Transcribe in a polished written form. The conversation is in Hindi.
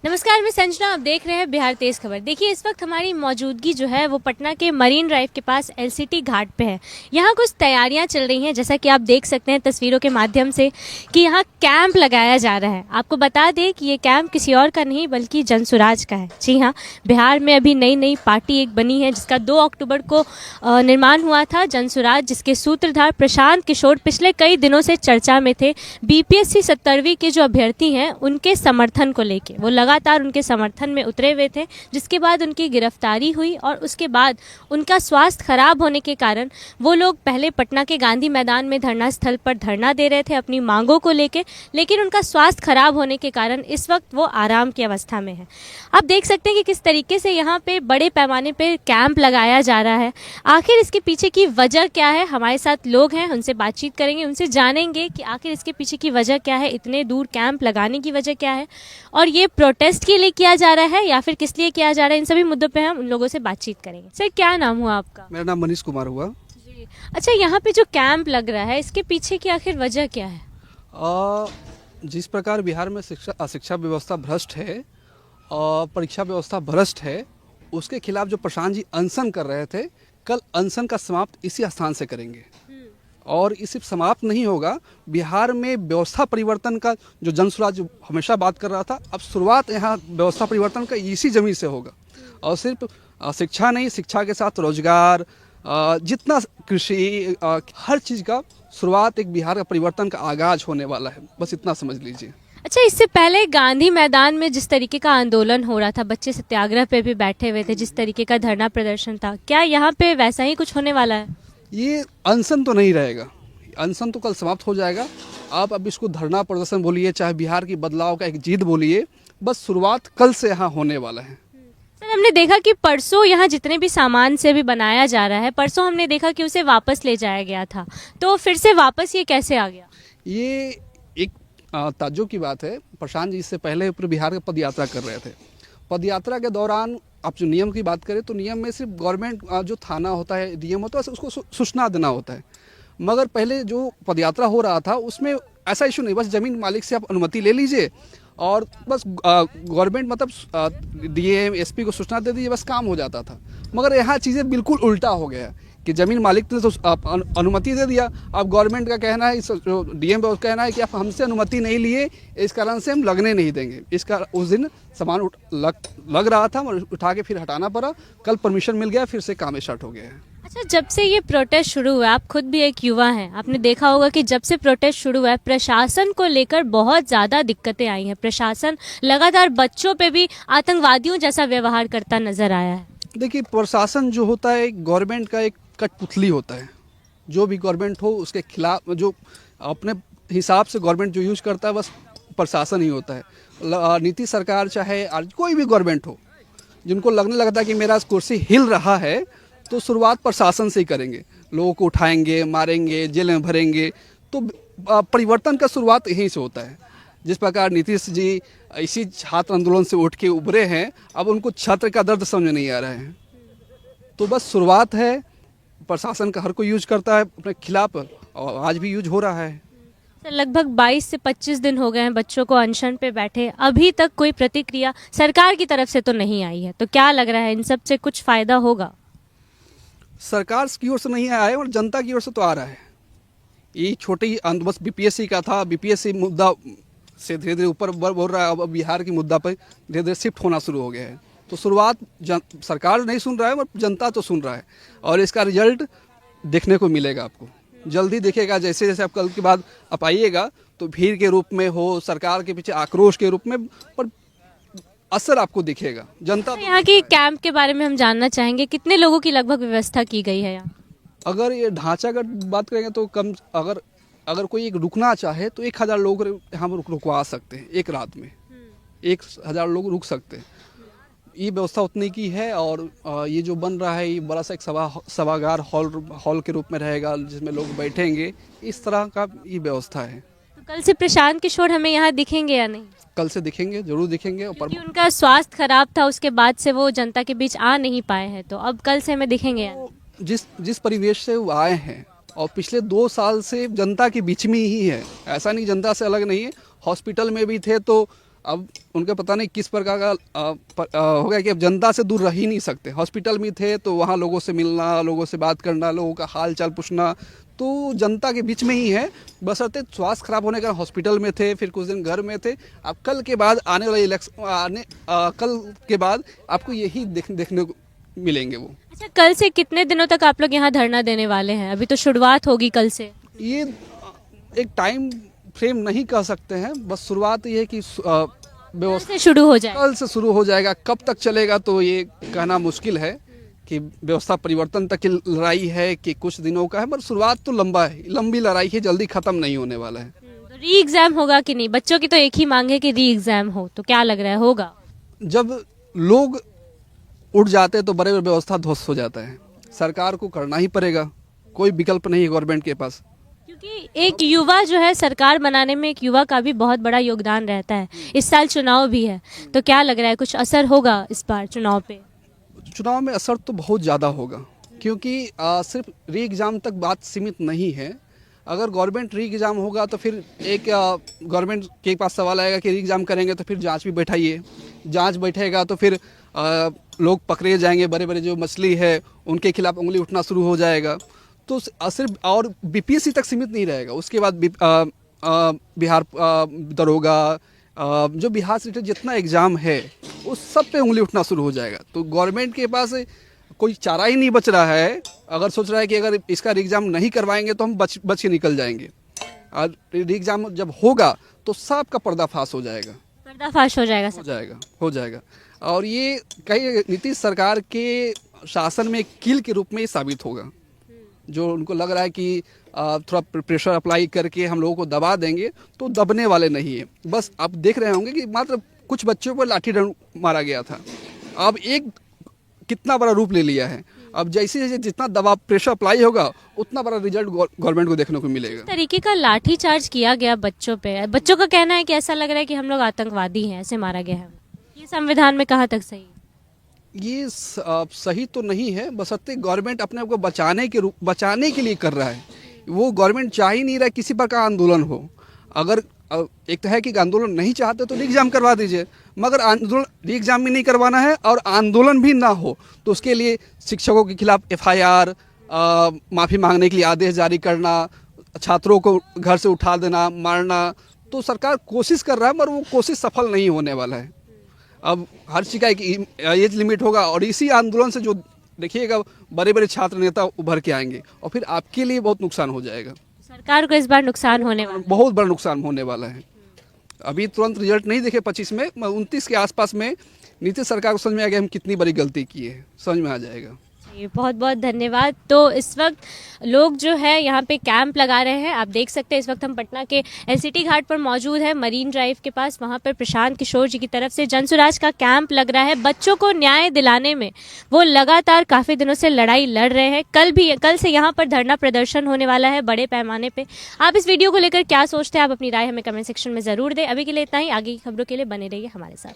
नमस्कार, मैं संजना। आप देख रहे हैं बिहार तेज खबर। देखिए, इस वक्त हमारी मौजूदगी जो है वो पटना के मरीन ड्राइव के पास एलसीटी घाट पे है। यहाँ कुछ तैयारियां चल रही हैं, जैसा कि आप देख सकते हैं तस्वीरों के माध्यम से कि यहाँ कैंप लगाया जा रहा है। आपको बता दें कि ये कैंप किसी और का नहीं बल्कि जनसुराज का है। जी हाँ, बिहार में अभी नई नई पार्टी एक बनी है जिसका 2 अक्टूबर को निर्माण हुआ था। जनसुराज, जिसके सूत्रधार प्रशांत किशोर पिछले कई दिनों से चर्चा में थे। बीपीएससी 70वीं के जो अभ्यर्थी हैं उनके समर्थन को लेके वो लगातार उनके समर्थन में उतरे हुए थे, जिसके बाद उनकी गिरफ्तारी हुई और उसके बाद उनका स्वास्थ्य खराब होने के कारण वो लोग पहले पटना के गांधी मैदान में धरना स्थल पर धरना दे रहे थे अपनी मांगों को लेके, लेकिन उनका स्वास्थ्य खराब होने के कारण इस वक्त वो आराम की अवस्था में है। आप देख सकते हैं कि किस तरीके से यहाँ पे बड़े पैमाने पे कैंप लगाया जा रहा है। आखिर इसके पीछे की वजह क्या है? हमारे साथ लोग हैं, उनसे बातचीत करेंगे, उनसे जानेंगे कि आखिर इसके पीछे की वजह क्या है, इतने दूर कैंप लगाने की वजह क्या है, और ये प्रोटेस्ट के लिए किया जा रहा है या फिर किस लिए किया जा रहा है। इन सभी मुद्दों पे हम उन लोगों से बातचीत करेंगे। सर, क्या नाम हुआ आपका? मेरा नाम मनीष कुमार हुआ। जी। अच्छा, यहाँ पे जो कैंप लग रहा है इसके पीछे की आखिर वजह क्या है? जिस प्रकार बिहार में शिक्षा व्यवस्था भ्रष्ट है और परीक्षा व्यवस्था भ्रष्ट है, उसके खिलाफ जो प्रशांत जी अनशन कर रहे थे, कल अनशन का समाप्त इसी स्थान से करेंगे। और इसी समाप्त नहीं होगा। बिहार में व्यवस्था परिवर्तन का जो जनसुराज हमेशा बात कर रहा था, अब शुरुआत यहाँ व्यवस्था परिवर्तन का इसी जमीन से होगा। और सिर्फ शिक्षा नहीं, शिक्षा के साथ रोजगार, जितना कृषि, हर चीज़ का शुरुआत एक बिहार का परिवर्तन का आगाज होने वाला है। बस इतना समझ लीजिए। अच्छा, इससे पहले गांधी मैदान में जिस तरीके का आंदोलन हो रहा था, बच्चे सत्याग्रह पे भी बैठे हुए थे, जिस तरीके का धरना प्रदर्शन था, क्या यहाँ पे वैसा ही कुछ होने वाला है? ये अनशन तो नहीं रहेगा, अनशन तो कल समाप्त हो जाएगा। आप अब इसको धरना प्रदर्शन बोलिए, चाहे बिहार की बदलाव का एक जीत बोलिए, बस शुरुआत कल से यहाँ होने वाला है। सर, हमने देखा कि परसों यहाँ जितने भी सामान से भी बनाया जा रहा है, परसों हमने देखा कि उसे वापस ले जाया गया था, तो फिर से वापस ये कैसे आ गया? ये एक ताज्जुब की बात है। प्रशांत जी इससे पहले पूरे बिहार की पद यात्रा कर रहे थे। पद यात्रा के दौरान आप जो नियम की बात करें तो नियम में सिर्फ गवर्नमेंट जो थाना होता है, डीएम होता है, उसको सूचना देना होता है। मगर पहले जो पदयात्रा हो रहा था उसमें ऐसा इशू नहीं, बस ज़मीन मालिक से आप अनुमति ले लीजिए और बस गवर्नमेंट मतलब डीएम एसपी को सूचना दे दीजिए, बस काम हो जाता था। मगर यहाँ चीज़ें बिल्कुल उल्टा हो गया कि ज़मीन मालिक ने तो अनुमति दे दिया, अब गवर्नमेंट का कहना है, जो डीएम का कहना है कि आप हमसे अनुमति नहीं लिए, इस कारण से हम लगने नहीं देंगे। इसका उस दिन सामान लग रहा था और उठा के फिर हटाना पड़ा। कल परमिशन मिल गया, फिर से काम स्टार्ट हो गया है। अच्छा, जब से ये प्रोटेस्ट शुरू हुआ, आप खुद भी एक युवा हैं, आपने देखा होगा कि जब से प्रोटेस्ट शुरू हुआ है प्रशासन को लेकर बहुत ज़्यादा दिक्कतें आई हैं। प्रशासन लगातार बच्चों पे भी आतंकवादियों जैसा व्यवहार करता नजर आया है। देखिए, प्रशासन जो होता है गवर्नमेंट का एक कठपुतली होता है। जो भी गवर्नमेंट हो उसके खिलाफ, जो अपने हिसाब से गवर्नमेंट जो यूज़ करता है, बस प्रशासन ही होता है। नीतीश सरकार चाहे आज कोई भी गवर्नमेंट हो, जिनको लगने लगता है कि मेरा कुर्सी हिल रहा है तो शुरुआत प्रशासन से ही करेंगे। लोगों को उठाएंगे, मारेंगे, जेल में भरेंगे। तो परिवर्तन का शुरुआत यहीं से होता है। जिस प्रकार नीतीश जी इसी छात्र आंदोलन से उठ के उभरे हैं, अब उनको छात्र का दर्द समझ नहीं आ रहा है। तो बस शुरुआत है। प्रशासन का हर कोई यूज करता है अपने खिलाफ, और आज भी यूज हो रहा है। सर, लगभग 22 से 25 दिन हो गए हैं बच्चों को अनशन पे बैठे, अभी तक कोई प्रतिक्रिया सरकार की तरफ से तो नहीं आई है, तो क्या लग रहा है इन सब से कुछ फायदा होगा? सरकार की ओर से नहीं आया है और जनता की ओर से तो आ रहा है। ये छोटी बस बीपीएससी का था, बीपीएससी मुद्दा से धीरे धीरे ऊपर बढ़ रहा है। अब बिहार की मुद्दा पर धीरे धीरे शिफ्ट होना शुरू हो गया है। तो शुरुआत सरकार नहीं सुन रहा है, पर जनता तो सुन रहा है, और इसका रिजल्ट देखने को मिलेगा आपको जल्दी दिखेगा। जैसे जैसे आप कल के बाद आप आइएगा तो भीड़ के रूप में हो, सरकार के पीछे आक्रोश के रूप में, पर असर आपको दिखेगा। जनता यहाँ की कैंप के बारे में हम जानना चाहेंगे, कितने लोगों की लगभग व्यवस्था की गई है यहाँ? अगर ये ढांचागत बात करेंगे तो कम, अगर कोई एक रुकना चाहे तो 1000 लोग हम रुकवा सकते हैं एक रात में। 1000 लोग रुक सकते हैं। ये व्यवस्था उतनी की है। और ये जो बन रहा है, ये बड़ा सा एक सभागार हॉल के रूप में रहेगा जिसमें लोग बैठेंगे। इस तरह का ये व्यवस्था है। तो कल से प्रशांत किशोर हमें यहाँ दिखेंगे या नहीं? कल से दिखेंगे, जरूर दिखेंगे। क्योंकि उनका स्वास्थ्य खराब था, उसके बाद से वो जनता के बीच आ नहीं पाए हैं, तो अब कल से हमें दिखेंगे या नहीं? जिस परिवेश से वो आए हैं और पिछले 2 साल से जनता के बीच में ही है, ऐसा नहीं जनता से अलग नहीं है। हॉस्पिटल में भी थे तो अब उनका पता नहीं किस प्रकार का हो गया कि अब जनता से दूर रह ही नहीं सकते। हॉस्पिटल में थे तो वहाँ लोगों से मिलना, लोगों से बात करना, लोगों का हाल चाल पूछना तो जनता के बीच में ही है। बशर्ते स्वास्थ्य खराब होने का हॉस्पिटल में थे, फिर कुछ दिन घर में थे। अब कल के बाद आने वाले कल के बाद आपको यही देखने को मिलेंगे वो। अच्छा, कल से कितने दिनों तक आप लोग यहाँ धरना देने वाले हैं? अभी तो शुरुआत होगी कल से। ये एक टाइम फ्रेम नहीं कह सकते हैं, बस शुरुआत ये है कि व्यवस्था शुरू हो जाए, कल से शुरू हो जाएगा। कब तक चलेगा तो ये कहना मुश्किल है कि व्यवस्था परिवर्तन तक की लड़ाई है कि कुछ दिनों का है, पर शुरुआत तो लंबी लड़ाई है, जल्दी खत्म नहीं होने वाला है। तो री एग्जाम होगा कि नहीं? बच्चों की तो एक ही मांग है कि री एग्जाम हो, तो क्या लग रहा है होगा? जब लोग उठ जाते हैं तो बड़े व्यवस्था ध्वस्त हो जाता है। सरकार को करना ही पड़ेगा, कोई विकल्प नहीं है गवर्नमेंट के पास। क्योंकि एक युवा जो है सरकार बनाने में, एक युवा का भी बहुत बड़ा योगदान रहता है। इस साल चुनाव भी है, तो क्या लग रहा है कुछ असर होगा इस बार चुनाव पे? चुनाव में असर तो बहुत ज़्यादा होगा, क्योंकि सिर्फ री एग्ज़ाम तक बात सीमित नहीं है। अगर गवर्नमेंट री एग्ज़ाम होगा तो फिर एक गवर्नमेंट के पास सवाल आएगा कि री एग्ज़ाम करेंगे तो फिर जांच भी बैठाइए। जांच बैठेगा तो फिर लोग पकड़े जाएंगे, बड़े बड़े जो मछली है उनके खिलाफ उंगली उठना शुरू हो जाएगा। तो सिर्फ और बीपीएससी तक सीमित नहीं रहेगा, उसके बाद बिहार दरोगा, जो बिहार से जितना एग्ज़ाम है उस सब पे उंगली उठना शुरू हो जाएगा। तो गवर्नमेंट के पास कोई चारा ही नहीं बच रहा है। अगर सोच रहा है कि अगर इसका एग्ज़ाम नहीं करवाएंगे तो हम बच के निकल जाएंगे। और एग्ज़ाम जब होगा तो सबका पर्दाफाश हो जाएगा। पर्दाफाश हो जाएगा, हो जाएगा। और ये कई नीतीश सरकार के शासन में कील के रूप में ही साबित होगा। जो उनको लग रहा है कि थोड़ा प्रेशर अप्लाई करके हम लोगों को दबा देंगे, तो दबने वाले नहीं है। बस आप देख रहे होंगे कि मात्र कुछ बच्चों पर लाठी डंड मारा गया था, अब एक कितना बड़ा रूप ले लिया है। अब जैसे जैसे जितना दबाव प्रेशर अप्लाई होगा उतना बड़ा रिजल्ट गवर्नमेंट को देखने को मिलेगा। तरीके का लाठी चार्ज किया गया बच्चों पे, बच्चों का कहना है कि ऐसा लग रहा है कि हम लोग आतंकवादी हैं, ऐसे मारा गया है। ये संविधान में कहाँ तक सही? ये सही तो नहीं है, बशर्ते गवर्नमेंट अपने आप को बचाने के लिए कर रहा है। वो गवर्नमेंट चाह ही नहीं रहा किसी प्रकार का आंदोलन हो। अगर एक तो है कि आंदोलन नहीं चाहते तो री एग्ज़ाम करवा दीजिए, मगर आंदोलन री एग्ज़ाम भी नहीं करवाना है और आंदोलन भी ना हो तो उसके लिए शिक्षकों के खिलाफ FIR, माफ़ी मांगने के लिए आदेश जारी करना, छात्रों को घर से उठा देना, मारना, तो सरकार कोशिश कर रहा है मगर वो कोशिश सफल नहीं होने वाला है। अब हर चीज़ का एक एज लिमिट होगा और इसी आंदोलन से जो देखिएगा बड़े बड़े छात्र नेता उभर के आएंगे और फिर आपके लिए बहुत नुकसान हो जाएगा। सरकार को इस बार नुकसान होने वाला है, बहुत बड़ा नुकसान होने वाला है। अभी तुरंत रिजल्ट नहीं देखे 25 में, 29 के आसपास में नीतीश सरकार को समझ में आ गया हम कितनी बड़ी गलती की है, समझ में आ जाएगा। बहुत बहुत धन्यवाद। तो इस वक्त लोग जो है यहाँ पे कैंप लगा रहे हैं, आप देख सकते हैं। इस वक्त हम पटना के LCT घाट पर मौजूद है, मरीन ड्राइव के पास। वहाँ पर प्रशांत किशोर जी की तरफ से जनसुराज का कैंप लग रहा है। बच्चों को न्याय दिलाने में वो लगातार काफ़ी दिनों से लड़ाई लड़ रहे हैं। कल से यहाँ पर धरना प्रदर्शन होने वाला है बड़े पैमाने पर। आप इस वीडियो को लेकर क्या सोचते हैं? आप अपनी राय हमें कमेंट सेक्शन में ज़रूर दें। अभी के लिए इतना ही, आगे की खबरों के लिए बने रहिए हमारे साथ।